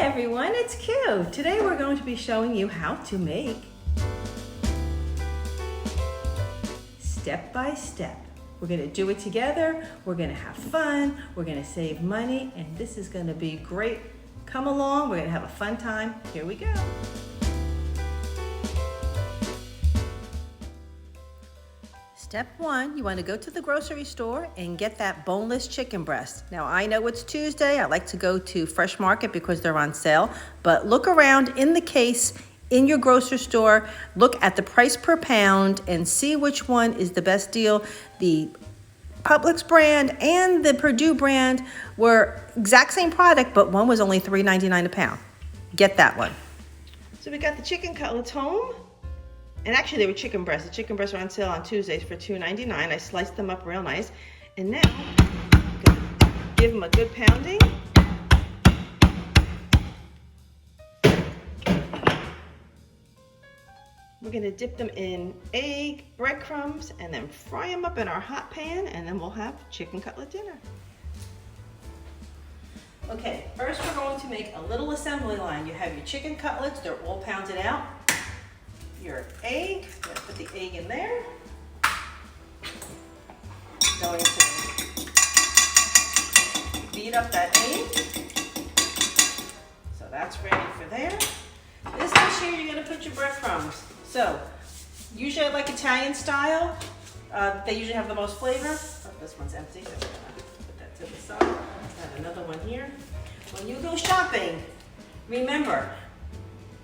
everyone, it's Q. Today we're going to be showing you how to make step by step. We're going to do it together, we're going to have fun, we're going to save money, and this is going to be great. Come along, we're going to have a fun time. Here we go. Step one, you want to go to the grocery store and get that boneless chicken breast. Now I know it's Tuesday, I like to go to Fresh Market because they're on sale, but look around in the case in your grocery store, look at the price per pound and see which one is the best deal. The Publix brand and the Purdue brand were exact same product, but one was only $3.99 a pound. Get that one. So we got the chicken cutlets home. And actually they were chicken breasts. The chicken breasts were on sale on Tuesdays for $2.99. I sliced them up real nice. And now, I'm gonna give them a good pounding. We're gonna dip them in egg, breadcrumbs, and then fry them up in our hot pan, and then we'll have chicken cutlet dinner. Okay, first we're going to make a little assembly line. You have your chicken cutlets, they're all pounded out. Your egg, I'm going to put the egg in there. Going to beat up that egg. So that's ready for there. This here you're going to put your breadcrumbs. So usually I like Italian style. They usually have the most flavor. Oh, this one's empty, so I'm going to put that to the side. I have another one here. When you go shopping, remember,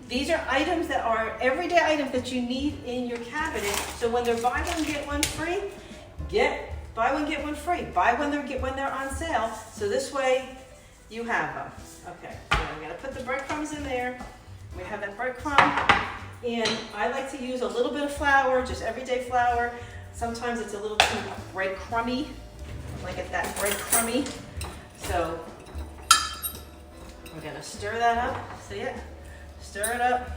these are items that are everyday items that you need in your cabinet. So when they're buy one, get one free, buy one, get one free. Buy one, when they're on sale. So this way you have them. Okay, so I'm gonna put the breadcrumbs in there. We have that breadcrumb. And I like to use a little bit of flour, just everyday flour. Sometimes it's a little too breadcrumby. I like it that breadcrumby. So we're gonna stir that up. See it? Stir it up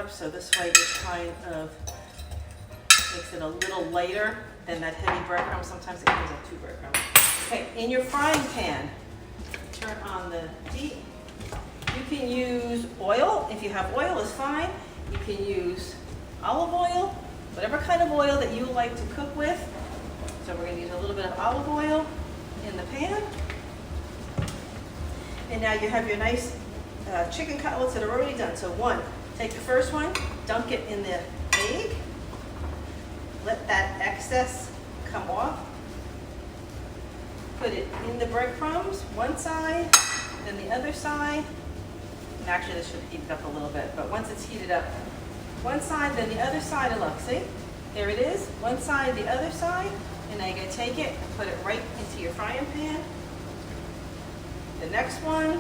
so this way it kind of makes it a little lighter than that heavy breadcrumb. Sometimes it comes up too breadcrumb. Okay, in your frying pan, turn on the heat. You can use oil. If you have oil, it's fine. You can use olive oil, whatever kind of oil that you like to cook with. So we're going to use a little bit of olive oil in the pan. And now you have your nice chicken cutlets that are already done. So one, take the first one, dunk it in the egg, let that excess come off, put it in the breadcrumbs, one side, then the other side. And actually this should heat it up a little bit, but once it's heated up, one side, then the other side, and look, see? There it is, one side, the other side, and now you're gonna take it and put it right into your frying pan. The next one,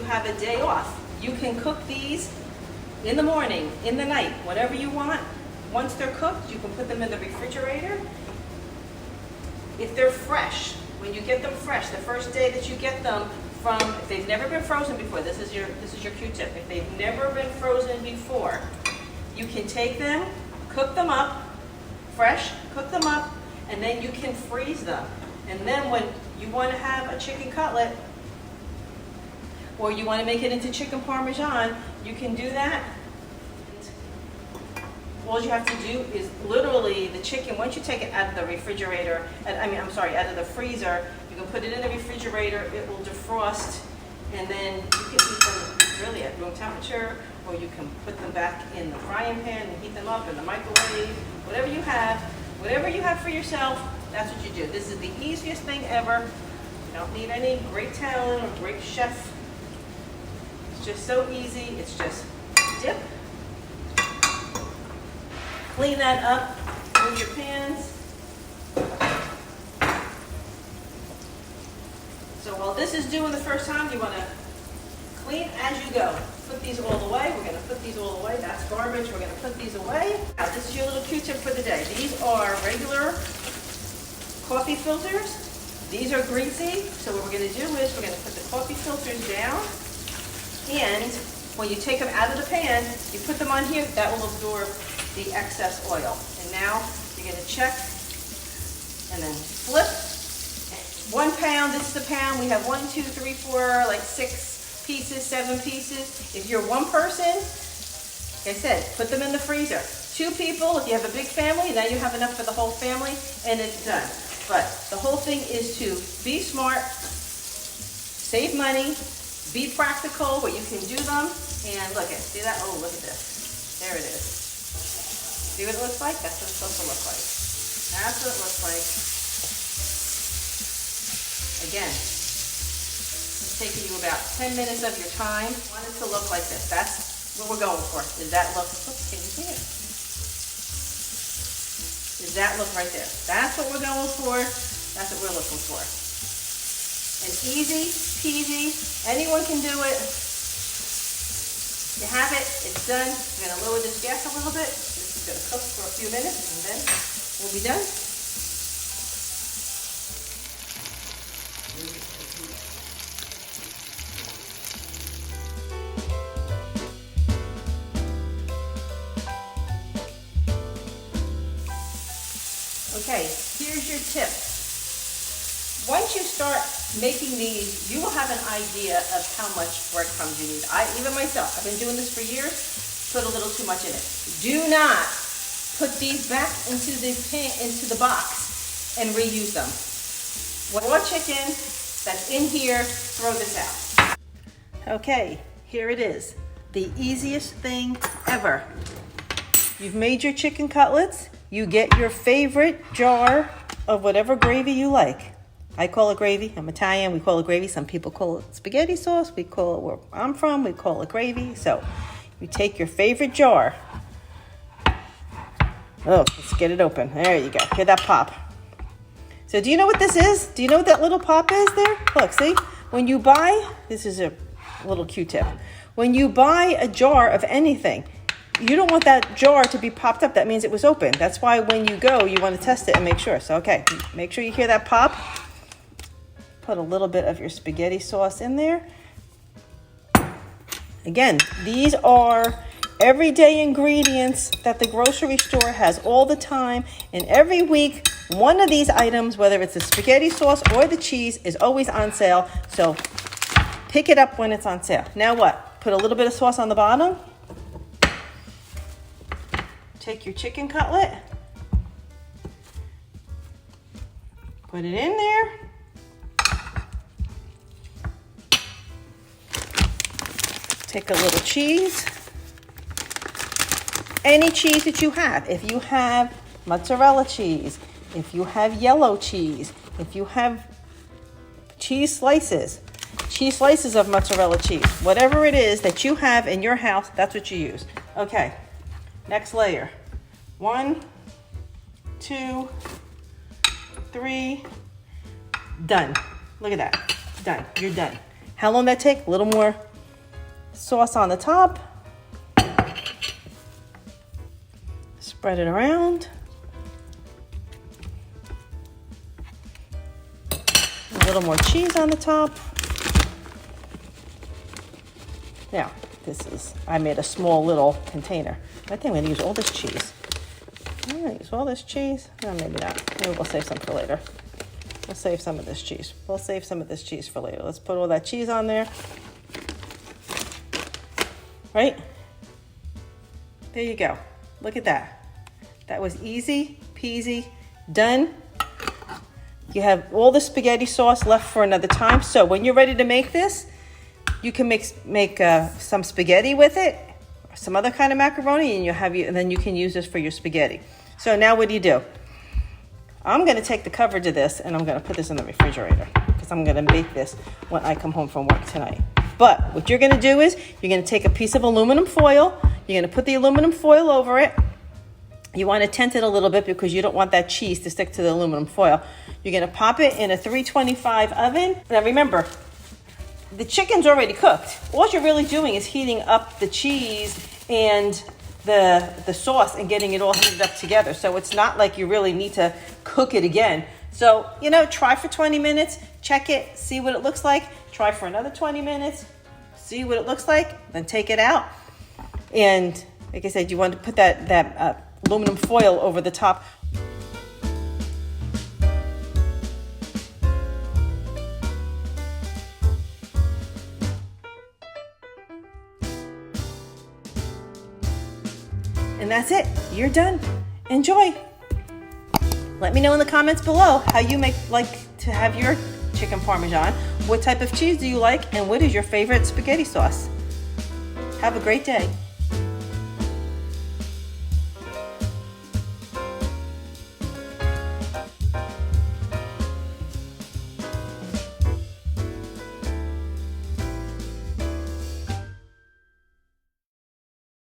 have a day off. You can cook these in the morning, in the night, whatever you want. Once they're cooked, you can put them in the refrigerator. If they're fresh, when you get them fresh, the first day that you get them from, if they've never been frozen before, this is your Q-tip. If they've never been frozen before, you can take them, cook them up, fresh, cook them up, and then you can freeze them. And then when you want to have a chicken cutlet, or you want to make it into chicken Parmesan, you can do that. All you have to do is literally the chicken, once you take it out of the refrigerator, out of the freezer, you can put it in the refrigerator, it will defrost, and then you can eat them really at room temperature, or you can put them back in the frying pan and heat them up in the microwave, whatever you have for yourself, that's what you do. This is the easiest thing ever. You don't need any great talent or great chef. Just so easy. It's just dip, clean that up, move your pans. So while this is doing the first time, you want to clean as you go. Put these all away. We're going to put these all away. That's garbage. We're going to put these away. Now this is your little Q-tip for the day. These are regular coffee filters. These are greasy, so what we're gonna do is we're gonna put the coffee filters down, and when you take them out of the pan, you put them on here, that will absorb the excess oil. And now you're gonna check and then flip. 1 pound, this is the pound. We have 1, 2, 3, 4, like 6 pieces, 7 pieces. If you're one person, like I said, put them in the freezer. 2 people, if you have a big family, now you have enough for the whole family, and it's done. But the whole thing is to be smart, save money, be practical where you can do them, and look at, see that? Oh, look at this. There it is. See what it looks like? That's what it's supposed to look like. That's what it looks like. Again, it's taking you about 10 minutes of your time. I want it to look like this. That's what we're going for. Does that look, oops, can you see it? Does that look right there? That's what we're going for. That's what we're looking for. And easy peasy, anyone can do it. You have it, it's done. I'm gonna lower this gas a little bit. This is gonna cook for a few minutes and then we'll be done. Okay, here's your tip. Once you start making these, you will have an idea of how much breadcrumbs you need. Even myself, I've been doing this for years, put a little too much in it. Do not put these back into the pan, into the box and reuse them. Raw chicken that's in here, throw this out. Okay, here it is. The easiest thing ever. You've made your chicken cutlets. You get your favorite jar of whatever gravy you like. I call it gravy. I'm Italian. We call it gravy. Some people call it spaghetti sauce. We call it where I'm from. We call it gravy. So you take your favorite jar. Oh, let's get it open. There you go. Hear that pop. So do you know what this is? Do you know what that little pop is there? Look, see? When you buy, this is a little Q-tip. When you buy a jar of anything, you don't want that jar to be popped up. That means it was open. That's why when you go, you want to test it and make sure. So, okay, make sure you hear that pop. Put a little bit of your spaghetti sauce in there. Again, these are everyday ingredients that the grocery store has all the time. And every week, one of these items, whether it's the spaghetti sauce or the cheese, is always on sale. So pick it up when it's on sale. Now what? Put a little bit of sauce on the bottom. Take your chicken cutlet. Put it in there. Take a little cheese. Any cheese that you have. If you have mozzarella cheese, if you have yellow cheese, if you have cheese slices of mozzarella cheese, whatever it is that you have in your house, that's what you use. Okay, next layer. 1, 2, 3, done. Look at that, done, you're done. How long did that take? A little more sauce on the top. Spread it around. A little more cheese on the top. Now, I made a small little container. I think I'm gonna use all this cheese. I'm gonna use all this cheese. No, maybe not. Maybe we'll save some for later. We'll save some of this cheese. We'll save some of this cheese for later. Let's put all that cheese on there. Right? There you go. Look at that. That was easy peasy, done. You have all the spaghetti sauce left for another time. So when you're ready to make this, you can make some spaghetti with it, or some other kind of macaroni, and then you can use this for your spaghetti. So now what do? I'm going to take the coverage of this and I'm going to put this in the refrigerator because I'm going to make this when I come home from work tonight. But what you're going to do is you're going to take a piece of aluminum foil. You're going to put the aluminum foil over it. You want to tent it a little bit because you don't want that cheese to stick to the aluminum foil. You're going to pop it in a 325 oven. Now remember, the chicken's already cooked. All you're really doing is heating up the cheese and the sauce and getting it all heated up together. So it's not like you really need to cook it again. So, you know, try for 20 minutes, check it, see what it looks like. Try for another 20 minutes, see what it looks like, then take it out. And like I said, you want to put that aluminum foil over the top. And that's it. You're done. Enjoy. Let me know in the comments below how you like to have your chicken parmesan. What type of cheese do you like? And what is your favorite spaghetti sauce? Have a great day.